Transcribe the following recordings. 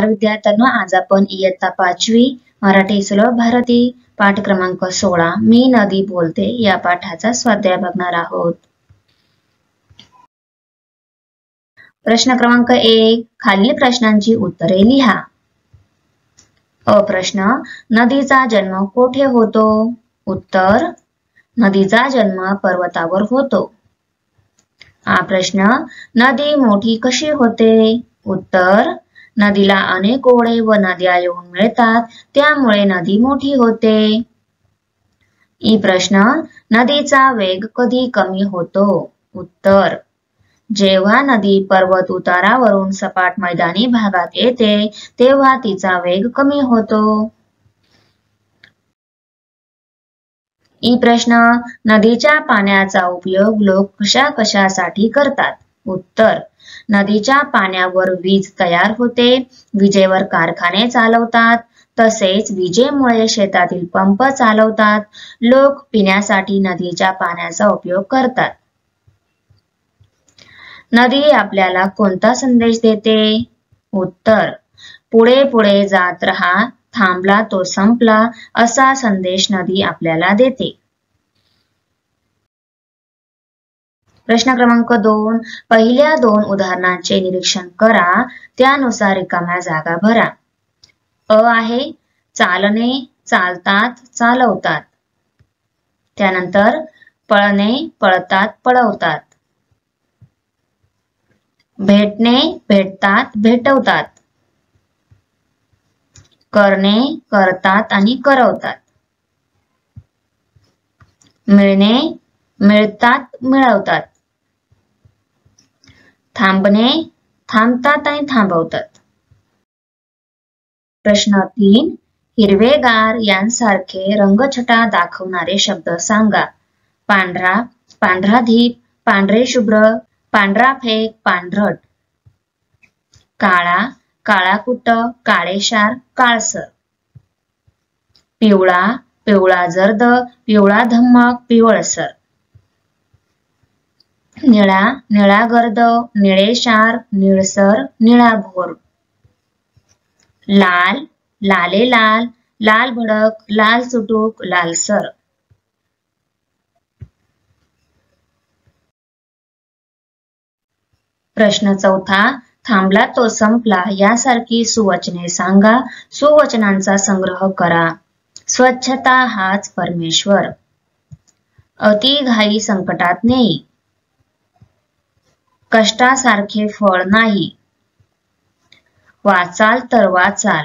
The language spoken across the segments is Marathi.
विद्यार्थ्यांनो, आज आपण इयत्ता 5वी मराठी सुलभ भारती पाठ क्रमांक 16 मी नदी बोलते या पाठाचा स्वाध्याय बघणार आहोत। प्रश्न क्रमांक 1, खालील प्रश्नांची उत्तरे लिहा। अ प्रश्न, नदीचा जन्म कोठे होतो? उत्तर, नदीचा जन्म पर्वतावर होतो। हा प्रश्न, नदी मोठी कशी होते? उत्तर, नदीला अनेक ओढे व नद्या येऊन मिळतात, त्यामुळे नदी मोठी होते। ई प्रश्न, नदीचा वेग कधी कमी होतो? उत्तर, जेव्हा नदी पर्वत उतारावरून सपाट मैदानी भागात येते तेव्हा तिचा वेग कमी होतो। ई प्रश्न, नदीच्या पाण्याचा उपयोग लोक कशासाठी करतात? उत्तर, नदीच्या पाण्यावर वीज तयार होते, विजेवर कारखाने चालवतात, तसेच विजेमुळे शेतातील पंप चालवतात। लोक पिण्यासाठी नदीच्या पाण्याचा उपयोग करतात। नदी आपल्याला कोणता संदेश देते? उत्तर, पुढे पुढे जात रहा, थांबला तो संपला असा संदेश नदी आपल्याला देते। प्रश्न क्रमांक 2, पहिल्या 2 उदाहरणांचे निरीक्षण करा, त्यानुसार रिकाम्या जागा भरा। अ आहे चालणे, चालतात, चालवतात। त्यानंतर पळणे, पळतात, पळवतात। भेटणे, भेटतात, भेटवतात। करणे, करतात आणि करवतात। मिळणे, मिळतात, मिळवतात। थांबणे, थांबतात आणि थांबवतात। प्रश्न 3, हिरवेगार यांसारखे रंगछटा दाखवणारे शब्द सांगा। पांढरा, पांढरा धीप, पांढरे शुभ्र, पांढरा फेक, पांढरट। काळा, काळा कुट्ट, काळेशार, काळसर। पिवळा, पिवळा जर्द, पिवळा धम्मक, पिवळसर। निळा, निळा गर्द, निळेशार, निळसर, निळाभोर। लाल, लाले लाल, लाल भडक, लाल सुटूक, लालसर। प्रश्न 4, थांबला तो संपला यासारखी सुवचने सांगा, सुवचनांचा संग्रह करा। स्वच्छता हाच परमेश्वर। अति घाई संकटात नेई। कष्टासारखे फळ नाही। वाचाल तर वाचाल।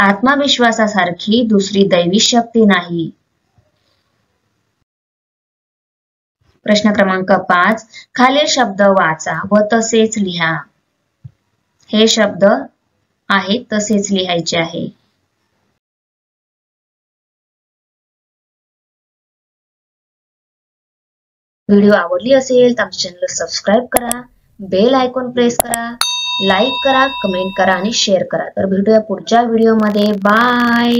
आत्मविश्वासासारखी दुसरी दैवी शक्ती नाही। प्रश्न क्रमांक 5, खालील शब्द वाचा व तसेच लिहा। हे शब्द आहेत तसेच लिहायचे आहे। व्हिडिओ आवडली असेल तर आमच्या चॅनलला सबस्क्राइब करा, बेल आयकॉन प्रेस करा, लाईक करा, कमेंट करा आणि शेअर करा। तर भेटूया पुढच्या व्हिडिओमध्ये। बाय।